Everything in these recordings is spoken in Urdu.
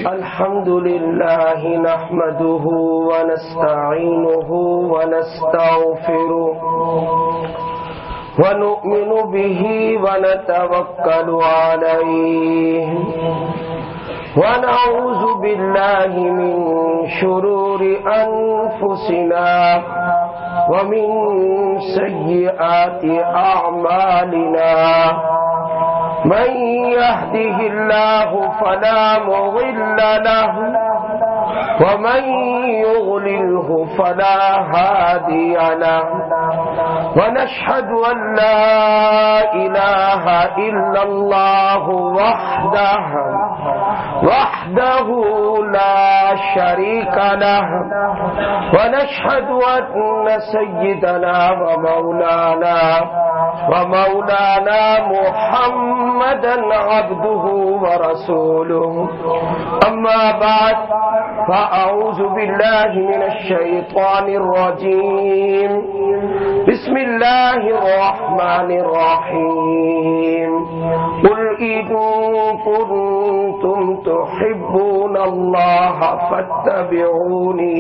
الحمد لله نحمده ونستعينه ونستغفره ونؤمن به ونتوكل عليه ونعوذ بالله من شرور أنفسنا ومن سيئات أعمالنا من يهده الله فلا مضل له ومن يضلله فلا هادي له ونشهد أن لا إله إلا الله وحده لا شريك له ونشهد أن سيدنا ومولانا محمدا عبده ورسوله أما بعد فأعوذ بالله من الشيطان الرجيم بسم الله الرحمن الرحيم قل إن كنتم تحبون الله فاتبعوني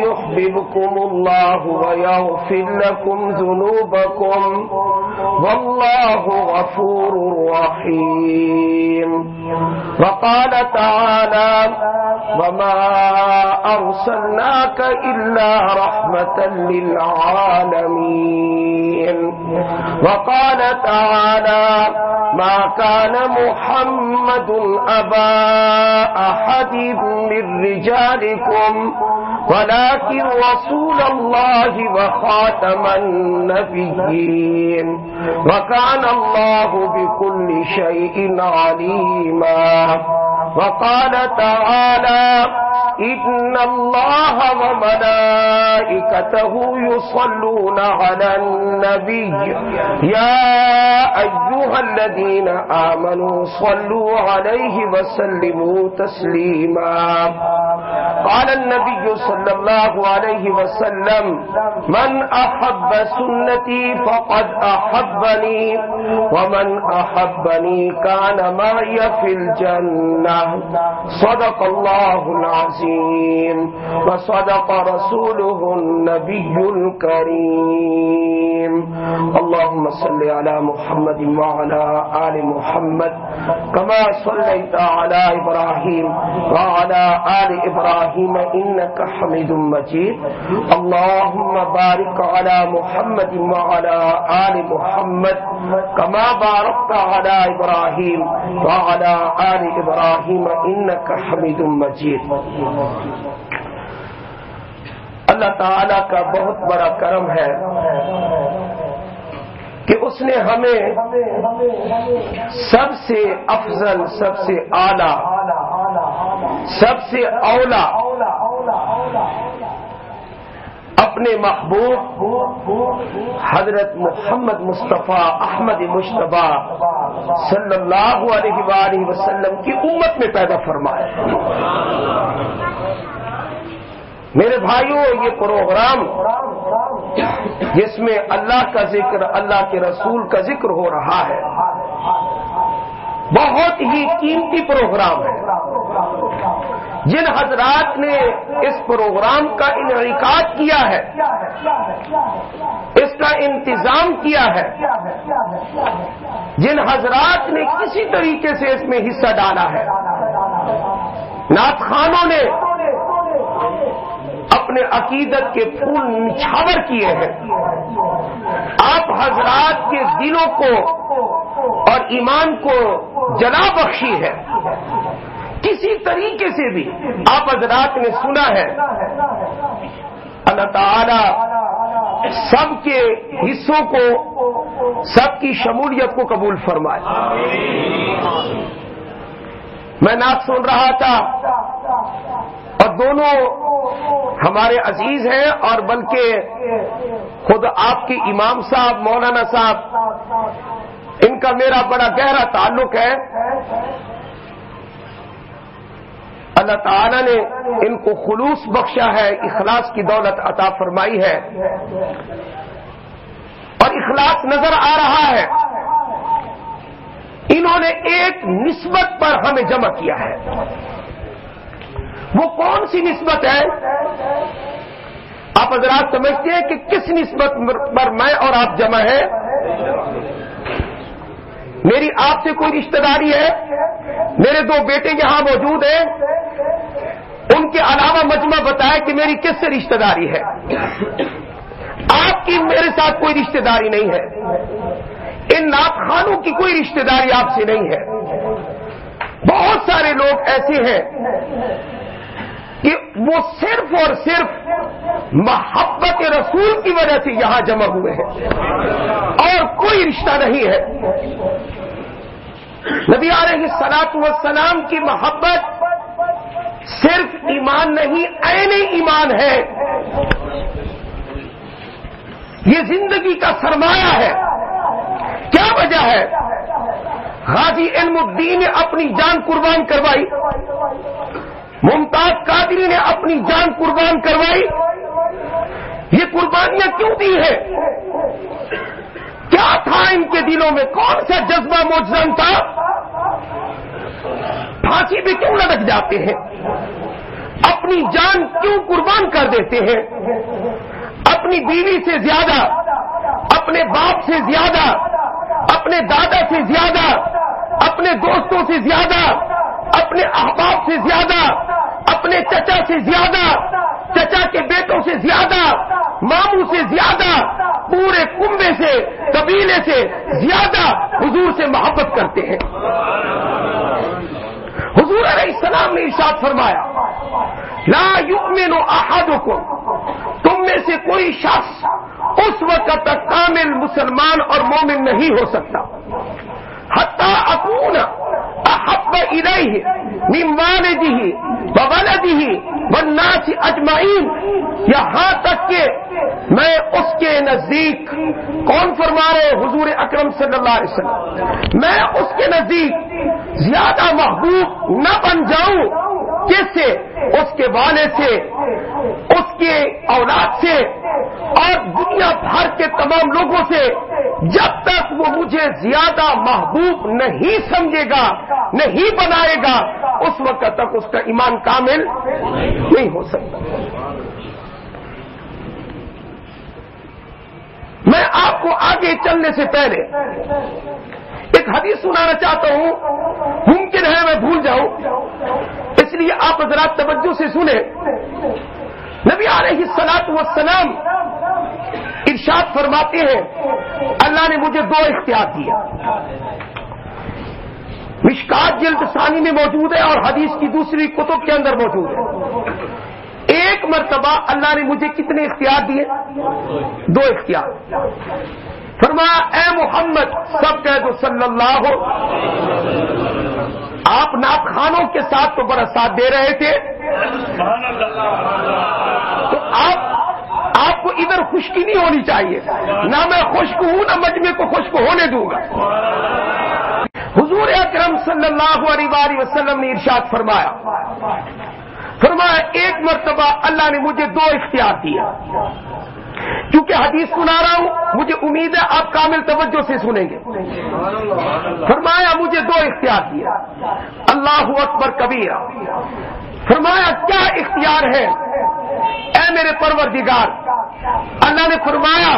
يحببكم الله ويغفر لكم ذنوبكم والله غفور رحيم. وقال تعالى وما أرسلناك إلا رحمة للعالمين. وقال تعالى ما كان محمد أبا أحد من رجالكم ولكن رسول الله وخاتم النبيين وكان الله بكل شيء عليما. وقال تعالى إن الله وملائكته يصلون على النبي يا أيها الذين آمنوا صلوا عليه وسلموا تسليما. قال النبي صلى الله عليه وسلم من أحب سنتي فقد أحبني ومن أحبني كان معي في الجنة. صدق الله العظيم وصدق رسوله النبي الكريم. اللهم صل على محمد وعلى آل محمد كما صليت على إبراهيم وعلى آل إبراهيم إنك حميد مجيد. اللهم بارك على محمد وعلى آل محمد كما باركت على إبراهيم وعلى آل إبراهيم إنك حميد مجيد. اللہ تعالیٰ کا بہت بڑا کرم ہے کہ اس نے ہمیں سب سے افضل، سب سے اعلیٰ، سب سے اولا اپنے محبوب حضرت محمد مصطفیٰ احمد مجتبیٰ صلی اللہ علیہ وآلہ وسلم کی امت میں پیدا فرمایا. میرے بھائیوں، یہ پروگرام جس میں اللہ کا ذکر، اللہ کے رسول کا ذکر ہو رہا ہے، بہت ہی قیمتی پروگرام ہے. جن حضرات نے اس پروگرام کا انعقاد کیا ہے، اس کا انتظام کیا ہے، جن حضرات نے کسی طریقے سے اس میں حصہ ڈالا ہے، نعت خوانوں نے اپنے عقیدت کے پھول نچھاور کیے ہیں، آپ حضرات کے دلوں کو اور ایمان کو جلا بخشی ہے. کسی طریقے سے بھی آپ حضرات نے سنا ہے. اللہ تعالی سب کے حصوں کو، سب کی شمولیت کو قبول فرمائے. میں نعت سن رہا تھا اور دونوں ہمارے عزیز ہیں، اور بلکہ خود آپ کے امام صاحب مولانا صاحب، ان کا میرا بڑا گہرا تعلق ہے. اللہ تعالیٰ نے ان کو خلوص بخشا ہے، اخلاص کی دولت عطا فرمائی ہے، اور اخلاص نظر آ رہا ہے. انہوں نے ایک نسبت پر ہمیں جمع کیا ہے. وہ کون سی نسبت ہے؟ آپ حضرات سمجھتے ہیں کہ کس نسبت پر میں اور آپ جمع ہیں؟ میری آپ سے کوئی رشتہ داری ہے؟ میرے 2 بیٹے یہاں موجود ہیں، ان کے علاوہ مجمع بتائے کہ میری کس سے رشتہ داری ہے؟ آپ کی میرے ساتھ کوئی رشتہ داری نہیں ہے. ان نعت خانوں کی کوئی رشتہ داری آپ سے نہیں ہے. بہت سارے لوگ ایسے ہیں کہ وہ صرف اور صرف محبت رسول کی وجہ سے یہاں جمع ہوئے ہیں اور کوئی رشتہ نہیں ہے. نبی علیہ الصلوۃ والسلام کی محبت صرف ایمان نہیں، عین ایمان ہے. یہ زندگی کا سرمایہ ہے. کیا وجہ ہے؟ غازی علم الدین نے اپنی جان قربان کروائی، ممتاز قادری نے اپنی جان قربان کروائی. یہ قربانیاں کیوں دی ہیں؟ کیا تھا ان کے دلوں میں؟ کون سا جذبہ موجزن تھا؟ پھانسی پہ کیوں لٹک جاتے ہیں؟ اپنی جان کیوں قربان کر دیتے ہیں؟ اپنی بیوی سے زیادہ، اپنے باپ سے زیادہ، اپنے دادا سے زیادہ، اپنے دوستوں سے زیادہ، اپنے احباب سے زیادہ، اپنے چچا سے زیادہ، چچا کے بیٹوں سے زیادہ، ماموں سے زیادہ، پورے کنبے سے، قبیلے سے زیادہ حضور سے محبت کرتے ہیں. حضور علیہ السلام نے ارشاد فرمایا، لا یؤمن احدکم، تم میں سے کوئی شخص اس وقت تک کامل مسلمان اور مومن نہیں ہو سکتا حتی اکون احب الیہ من والدہ وولدہ والناس اجمعین، یہاں تک کہ میں اس کے نزدیک، کون فرما رہے؟ حضور اکرم صلی اللہ علیہ وسلم، میں اس کے نزدیک زیادہ محبوب نہ بن جاؤں. کس سے؟ اس کے والد سے، اس کے اولاد سے اور دنیا بھر کے تمام لوگوں سے، جب تک وہ مجھے زیادہ محبوب نہیں سمجھے گا، نہیں بنائے گا، اس وقت تک اس کا ایمان کامل نہیں ہو سکتا. میں آپ کو آگے چلنے سے پہلے ایک حدیث سنانا چاہتا ہوں، ممکن ہے میں بھول جاؤں، اس لیے آپ حضرات توجہ سے سنیں. نبی علیہ الصلوۃ والسلام ارشاد فرماتے ہیں، اللہ نے مجھے 2 اختیار دیا. مشکات جلد ثانی میں موجود ہے اور حدیث کی دوسری کتب کے اندر موجود ہے. ایک مرتبہ اللہ نے مجھے کتنے اختیار دیے؟ 2 اختیار. فرمایا، اے محمد، سب کہہ دو صلی اللہ. آپ نعت خانوں کے ساتھ تو بڑا ساتھ دے رہے تھے، تو آپ کو ادھر خشکی نہیں ہونی چاہیے. نہ میں خشک ہوں، نہ مجمع کو خشک ہونے دوں گا. حضور اکرم صلی اللہ علیہ وآلہ وسلم نے ارشاد فرمایا، ایک مرتبہ اللہ نے مجھے 2 اختیار دیا. کیونکہ حدیث سنا رہا ہوں، مجھے امید ہے آپ کامل توجہ سے سنیں گے. فرمایا مجھے 2 اختیار دیا. اللہ اکبر کبیرہ. فرمایا کیا اختیار ہے اے میرے پروردگار؟ اللہ نے فرمایا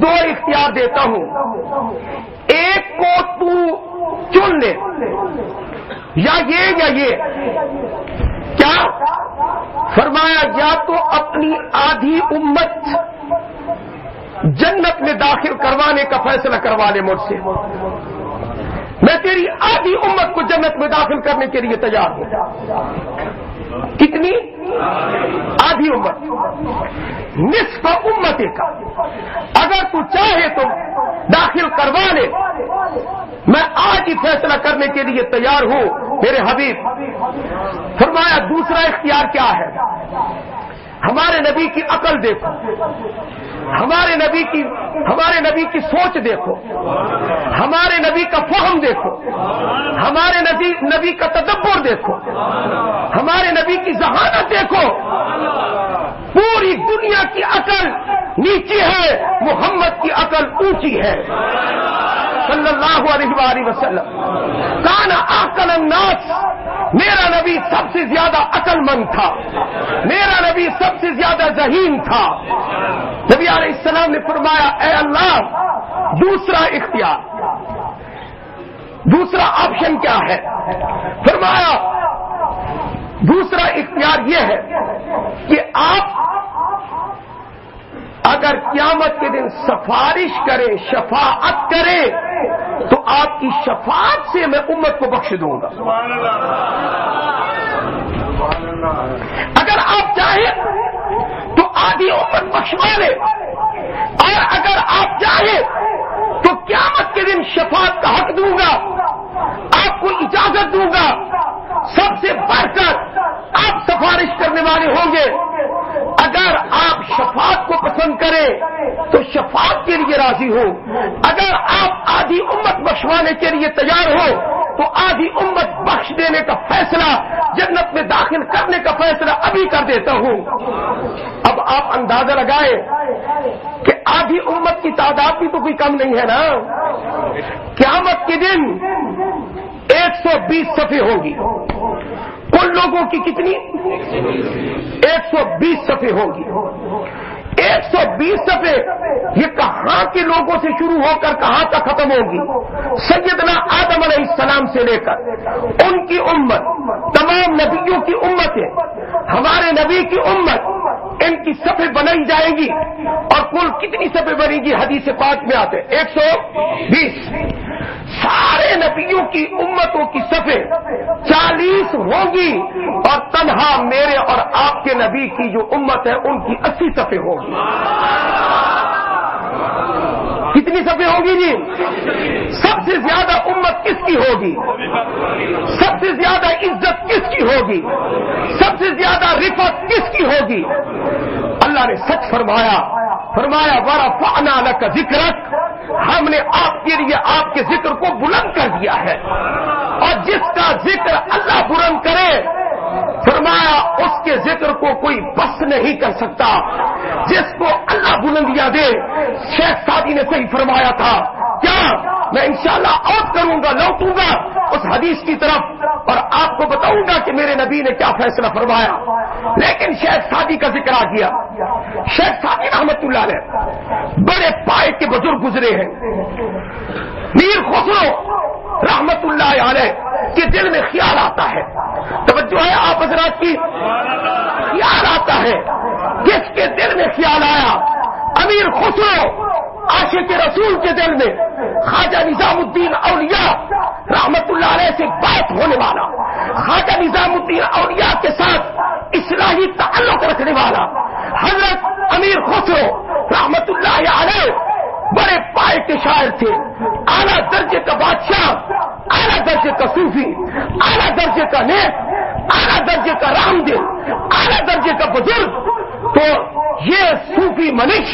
2 اختیار دیتا ہوں، ایک کو تو چن لے، یا یہ کیا؟ فرمایا یا تو اپنی آدھی امت جنت میں داخل کروانے کا فیصلہ کروا لے مجھ سے، میں تیری آدھی امت کو جنت میں داخل کرنے کے لیے تیار ہوں. کتنی؟ آدھی امت، نصف امت کا. اگر تو چاہے تو داخل کروا لے، میں آج ہی فیصلہ کرنے کے لیے تیار ہوں میرے حبیب. فرمایا دوسرا اختیار کیا ہے؟ ہمارے نبی کی عقل دیکھو، ہمارے نبی کی سوچ دیکھو، ہمارے نبی کا فہم دیکھو، ہمارے نبی کا تدبر دیکھو، ہمارے نبی کی ذہانت دیکھو. پوری دنیا کی عقل نیچی ہے، محمد کی عقل اونچی ہے. صلی اللہ علیہ وآلہ وسلم کان اعقل الناس، میرا نبی سب سے زیادہ عقل مند تھا، میرا نبی سب سے زیادہ ذہین تھا۔ نبی علیہ السلام نے فرمایا اے اللہ دوسرا اختیار، دوسرا آپشن کیا ہے؟ فرمایا دوسرا اختیار یہ ہے کہ آپ اگر قیامت کے دن سفارش کریں، شفاعت کریں، تو آپ کی شفاعت سے میں امت کو بخش دوں گا۔ اگر آپ چاہیں تو آدھی امت بخشوا لیں، اور اگر آپ چاہیں تو قیامت کے دن شفاعت کا حق دوں گا، آپ کو اجازت دوں گا۔ سب سے بڑھ کر آپ سفارش کرنے والے ہوں گے۔ اگر آپ شفاعت کو پسند کریں تو شفاعت کے لیے راضی ہو، اگر آپ آدھی امت بخشوانے کے لیے تیار ہو تو آدھی امت بخش دینے کا فیصلہ، جنت میں داخل کرنے کا فیصلہ ابھی کر دیتا ہوں۔ اب آپ اندازہ لگائیں کہ آدھی امت کی تعداد بھی تو کوئی کم نہیں ہے نا۔ قیامت کے دن 120 صفیں ہوں گی، کل لوگوں کی کتنی؟ 120 صفیں ہوں گی۔ 120 صفیں یہ کہاں کے لوگوں سے شروع ہو کر کہاں تک ختم ہوگی؟ سیدنا آدم علیہ السلام سے لے کر ان کی امت، تمام نبیوں کی امتیں، ہمارے نبی کی امت، ان کی صفیں بنائی جائیں گی۔ اور کل کتنی صفیں بنیں گی؟ حدیث پاک میں آتے 120۔ سارے نبیوں کی امتوں کی صفیں 40 ہوں گی، اور تنہا میرے اور آپ کے نبی کی جو امت ہے ان کی 80 صفیں ہوں گی۔ کتنی صفیں ہوں گی جی؟ سب سے زیادہ امت کس کی ہوگی؟ سب سے زیادہ عزت کس کی ہوگی؟ سب سے زیادہ رفعت کس کی ہوگی؟ اللہ نے سچ فرمایا، فرمایا وَرَفَعْنَا لَكَ ذِكْرَكَ، ہم نے آپ کے لیے آپ کے ذکر کو بلند کر دیا ہے، اور جس کا ذکر اللہ بلند کرے، فرمایا اس کے ذکر کو کوئی بس نہیں کر سکتا۔ جس کو اللہ بلندیاں دے، شیخ سعدی نے صحیح فرمایا تھا، کیا میں انشاءاللہ عود کروں گا، لوٹوں گا اس حدیث کی طرف اور آپ کو بتاؤں گا کہ میرے نبی نے کیا فیصلہ فرمایا۔ لیکن شیخ سعدی کا ذکر آ گیا۔ شیخ سعدی رحمت اللہ علیہ بڑے پائے کے بزرگ گزرے ہیں۔ میر خسرو رحمت اللہ علیہ کے دل میں خیال آتا ہے، توجہ ہے آپ حضرات کی، خیال آتا ہے۔ کس کے دل میں خیال آیا؟ امیر خسرو عاشق رسول کے دل میں خواجہ نظام الدین اولیاء رحمت اللہ علیہ سے بات ہونے والا، خواجہ نظام الدین اولیاء کے ساتھ اصلاحی تعلق رکھنے والا حضرت امیر خسرو رحمت اللہ علیہ بڑے پائے کے شاعر تھے، اعلیٰ درجے کا بادشاہ، اعلیٰ درجے کا صوفی، اعلیٰ درجے کا نیک، اعلیٰ درجے کا رامدل، اعلیٰ درجے کا بزرگ۔ تو یہ صوفی منش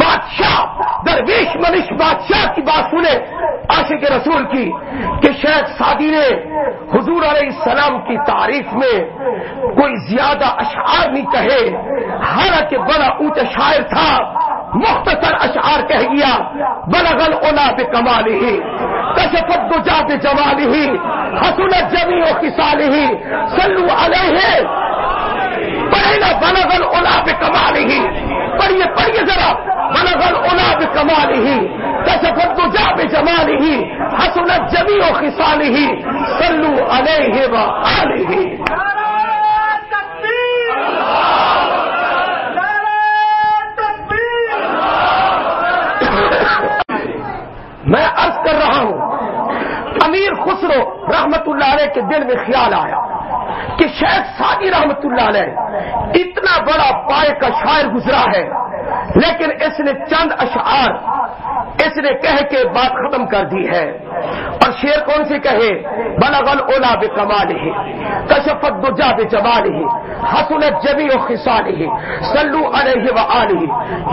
بادشاہ، درویش منش بادشاہ کی بات سنے عاشق رسول کی کہ شیخ سعدی نے حضور علیہ السلام کی تعریف میں کوئی زیادہ اشعار نہیں کہے، حالانکہ بڑا اونچا شاعر تھا، مختصر اشعار کہہ گیا۔ بلغ العلا بکمالہ، کشف الدجی بجمالہ، حسنت جمیع خصالہ، صلوا علیہ۔ پڑھے نا بلغ العلا بکمالہ، پڑھیے پڑھیے ذرا، بلغ العلا بکمالہ، کشف الدجی بجمالہ، حسنت جمیع خصالہ، صلوا علیہ وآلہ۔ میں عرض کر رہا ہوں، امیر خسرو رحمت اللہ علیہ کے دل میں خیال آیا کہ شیخ سعدی رحمت اللہ علیہ اتنا بڑا پائے کا شاعر گزرا ہے، لیکن اس نے چند اشعار اس نے کہہ کے بات ختم کر دی ہے۔ اور شعر کون سے کہے؟ بلغ العلا بکمالہ، کشف الدجی بجمالہ، حسنت جمیع خصالہ، صلوا علیہ وآلہ۔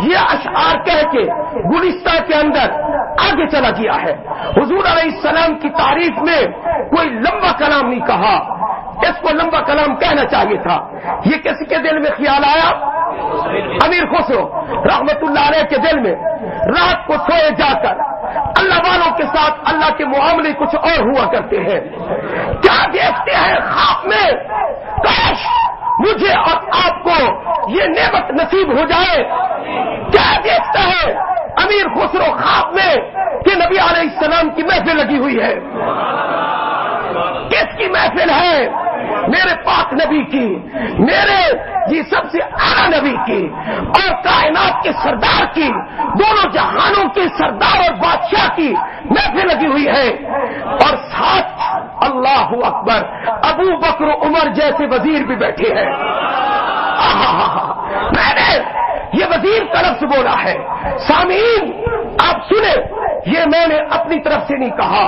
یہ اشعار کہہ کے گلستہ کے اندر آگے چلا گیا ہے۔ حضور علیہ السلام کی تعریف میں کوئی لمبا کلام نہیں کہا، اس کو لمبا کلام کہنا چاہیے تھا۔ یہ کس کے دل میں خیال آیا؟ امیر خسرو رحمت اللہ علیہ کے دل میں۔ رات کو سوئے جا کر اللہ والوں کے ساتھ اللہ کے معاملے کچھ اور ہوا کرتے ہیں. کیا دیکھتے ہیں خواب میں؟ کاش مجھے اور آپ کو یہ نعمت نصیب ہو جائے. کیا دیکھتا ہے امیر خسرو خواب میں کہ نبی علیہ السلام کی محفل لگی ہوئی ہے. کس کی محفل ہے؟ میرے پاک نبی کی، میرے سب سے اعلیٰ نبی کی اور کائنات کے سردار کی، دونوں جہانوں کے سردار اور بادشاہ کی محفل لگی ہوئی ہے. اور ساتھ اللہ اکبر ابو بکر عمر جیسے وزیر بھی بیٹھے ہیں. میں نے یہ وزیر کا لفظ بولا ہے. سامعین آپ سنیں، یہ میں نے اپنی طرف سے نہیں کہا،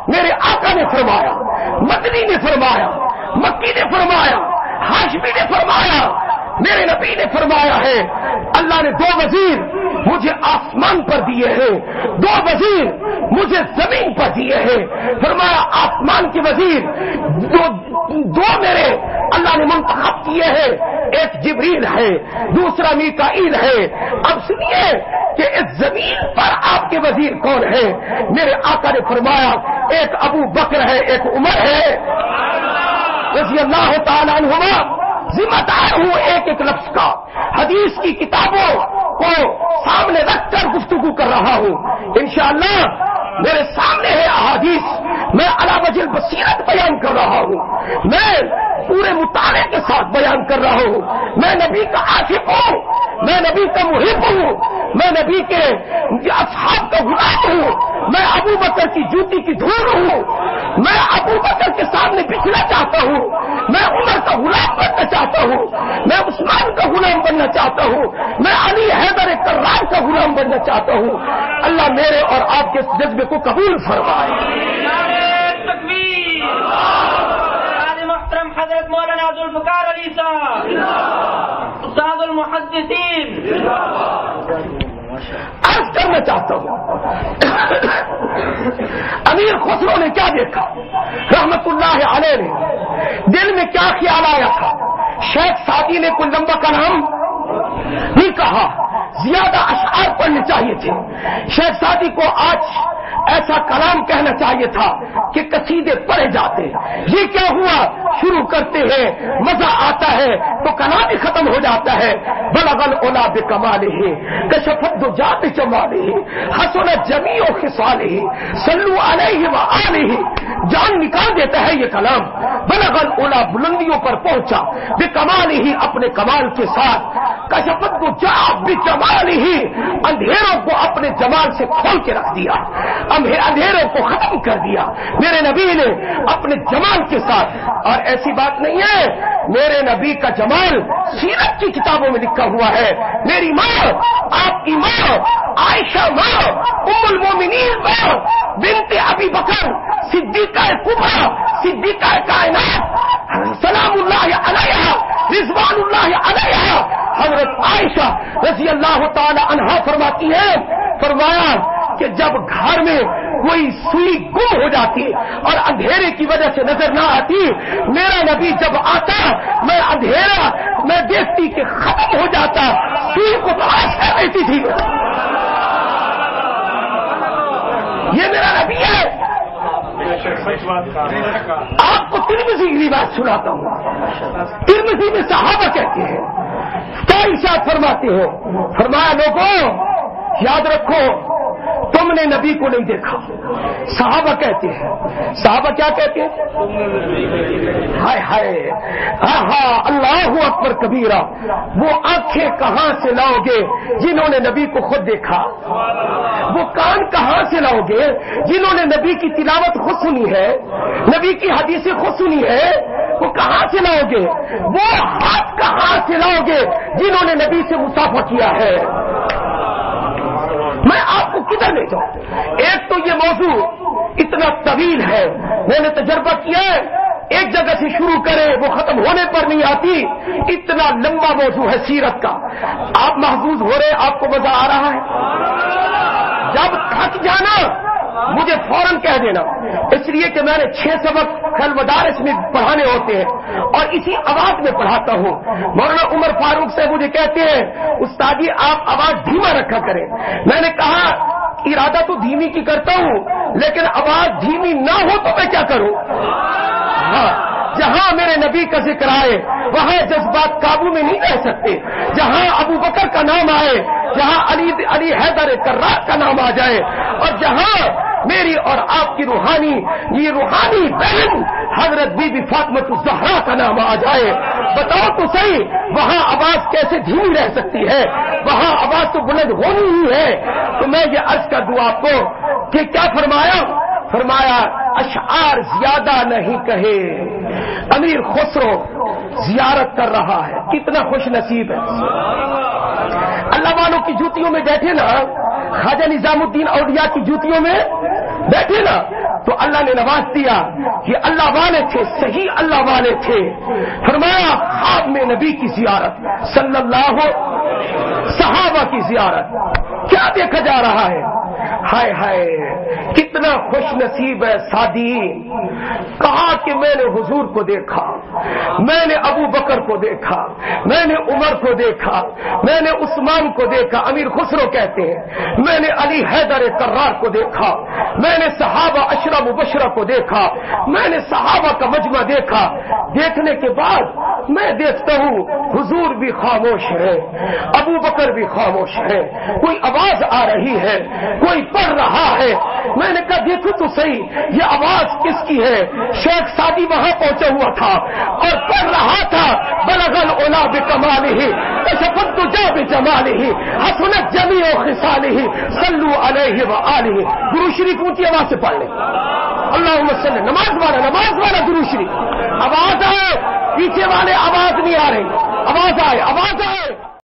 میرے آقا نے فرمایا، مدنی نے فرمایا، مکی نے فرمایا، ہاشمی نے فرمایا، میرے نبی نے فرمایا ہے. اللہ نے 2 وزیر مجھے آسمان پر دیے ہیں، 2 وزیر مجھے زمین پر دیے ہیں. فرمایا آسمان کے وزیر دو میرے اللہ نے منتخب کیے ہیں، ایک جبریل ہے، دوسرا میکائیل ہے. اب سنیے کہ اس زمین پر آپ کے وزیر کون ہیں؟ میرے آقا نے فرمایا ایک ابو بکر ہے، ایک عمر ہے رضی اللہ تعالیٰ عنہما. ذمہ دار ہوں ایک ایک لفظ کا. حدیث کی کتابوں کو سامنے رکھ کر گفتگو کر رہا ہوں. انشاءاللہ میرے سامنے ہے احادیث، میں علی وجہ البصیرت بیان کر رہا ہوں، میں پورے مطالعے کے ساتھ بیان کر رہا ہوں. میں نبی کا عاشق ہوں، میں نبی کا محب ہوں، میں نبی کے اصحاب کا غلام ہوں، میں ابو بکر کی جوتی کی دھول ہوں، میں ابو بکر کے سامنے پچھلا چاہتا ہوں، میں عمر کا غلام بننا چاہتا ہوں، میں عثمان کا غلام بننا چاہتا ہوں، میں علی حیدر کرار کا غلام بننا چاہتا ہوں. اللہ میرے اور آپ کے جذبے کو قبول فرمائے. محترم حضرت مولانا ذوالفقار علی صاحب استاد المحدثین. عرض کرنا چاہتا ہوں امیر خسرو نے کیا دیکھا، رحمت اللہ علیہ نے دل میں کیا خیال آیا تھا. شیخ سعدی نے کوئی لمبا کلام نہیں کہا، زیادہ اشعار پڑھنے چاہیے تھے. شیخ سعدی کو آج ایسا کلام کہنا چاہیے تھا کہ قصیدے پڑھے جاتے. یہ کیا ہوا، شروع کرتے ہیں مزہ آتا ہے تو کلام ہی ختم ہو جاتا ہے. بلغ العلا بکمالہ کشفت الدجا بجمالہ حسنت جمیع خصالہ صلوا علیہ وآلہ. جان نکال دیتا ہے یہ کلام. بلغ العلا بلندیوں پر پہنچا، بکمالہ اپنے کمال کے ساتھ، کشفت الدجا بجمالہ اندھیروں کو اپنے جمال سے کھول کے رکھ دیا، اندھیروں کو ختم کر دیا میرے نبی نے اپنے جمال کے ساتھ. اور ایسی بات نہیں ہے، میرے نبی کا جمال سیرت کی کتابوں میں لکھا ہوا ہے. میری ماں، آپ کی ماں عائشہ ماں، ام المومنین ماں، بنت ابی بکر صدیقہ کبریٰ، صدیقہ کائنات سلام اللہ علیہا رضوان اللہ علیہا حضرت عائشہ رضی اللہ تعالی عنہا فرماتی ہے، فرمایا کہ جب گھر میں کوئی سوئی گم ہو جاتی اور اندھیرے کی وجہ سے نظر نہ آتی، میرا نبی جب آتا میں اندھیرا میں دیکھتی کہ ختم ہو جاتا، سوئی کو تلاش کر رہتی تھی. یہ میرا نبی ہے. آپ کو ترمذی کی بات سناتا ہوں. ترمذی میں صحابہ کہتے ہیں، کیا ارشاد فرماتے ہیں، فرمایا لوگوں یاد رکھو تم نے نبی کو نہیں دیکھا. صحابہ کہتے ہیں، صحابہ کیا کہتے ہیں، ہائے ہائے ہاں اللہ اکبر کبیرہ. وہ آنکھیں کہاں سے لاؤ گے جنہوں نے نبی کو خود دیکھا؟ وہ کان کہاں سے لاؤ گے جنہوں نے نبی کی تلاوت خود سنی ہے، نبی کی حدیثیں خود سنی ہے؟ وہ کہاں سے لاؤ گے؟ وہ ہاتھ کہاں سے لاؤ گے جنہوں نے نبی سے مصافحہ کیا ہے؟ میں آپ کو کدھر لے جاؤں؟ ایک تو یہ موضوع اتنا طویل ہے، میں نے تجربہ کیا ہے، ایک جگہ سے شروع کرے وہ ختم ہونے پر نہیں آتی. اتنا لمبا موضوع ہے سیرت کا. آپ محظوظ ہو رہے، آپ کو مزہ آ رہا ہے؟ جب تھک جانا مجھے فوراً کہہ دینا، اس لیے کہ میں نے 6 سبق کل مدارس میں پڑھانے ہوتے ہیں اور اسی آواز میں پڑھاتا ہوں. مولانا عمر فاروق سے مجھے کہتے ہیں استاد جی آپ آواز دھیما رکھا کریں. میں نے کہا ارادہ تو دھیمی کی کرتا ہوں، لیکن آواز دھیمی نہ ہو تو میں کیا کروں؟ ہاں، جہاں میرے نبی کا ذکر آئے وہاں جذبات قابو میں نہیں رہ سکتے، جہاں ابو بکر کا نام آئے، جہاں علی حیدر کرار کا نام آ جائے، اور جہاں میری اور آپ کی روحانی بہن حضرت بی بی فاطمہ الزہرا کا نام آ جائے، بتاؤ تو صحیح وہاں آواز کیسے دھیمی رہ سکتی ہے؟ وہاں آواز تو بلند ہونی ہی ہے۔ تو میں یہ عرض کر دوں آپ کو کہ کیا فرمایا اشعار زیادہ نہیں کہے، امیر خسرو زیارت کر رہا ہے، کتنا خوش نصیب ہے۔ اللہ والوں کی جوتیوں میں بیٹھے نا، خواجہ نظام الدین اولیاء کی جوتیوں میں بیٹھے نا، تو اللہ نے نواز دیا کہ اللہ والے تھے، صحیح اللہ والے تھے۔ فرمایا خواب میں نبی کی زیارت، صلی اللہ صحابہ کی زیارت، کیا دیکھا جا رہا ہے؟ ہائے ہائے کتنا خوش نصیب ہے سعدی، کہا کہ میں نے حضور کو دیکھا، میں نے ابو بکر کو دیکھا، میں نے عمر کو دیکھا، میں نے عثمان کو دیکھا، امیر خسرو کہتے ہیں، میں نے علی حیدر کرار کو دیکھا، میں نے صحابہ عشرہ مبشرہ کو دیکھا، میں نے صحابہ کا مجمع دیکھا۔ دیکھنے کے بعد میں دیکھتا ہوں حضور بھی خاموش ہے، ابو بکر بھی خاموش ہے، کوئی آواز آ رہی ہے، کوئی پڑھ رہا ہے۔ میں نے کہا دیکھو تو صحیح یہ آواز کس کی ہے؟ شیخ سعدی وہاں پہنچا ہوا تھا اور پڑھ رہا تھا بلغ العلا بکمالہ کشف الدجی بجمالہ حسنت جمیع خصالہ صلوا علیہ وآلہ۔ درود شریف اونچی آواز سے پڑھ لیں، اللہم صلی، نماز والا درود شریف۔ آواز آئے، پیچھے والے آواز نہیں آ رہی، آواز آئے۔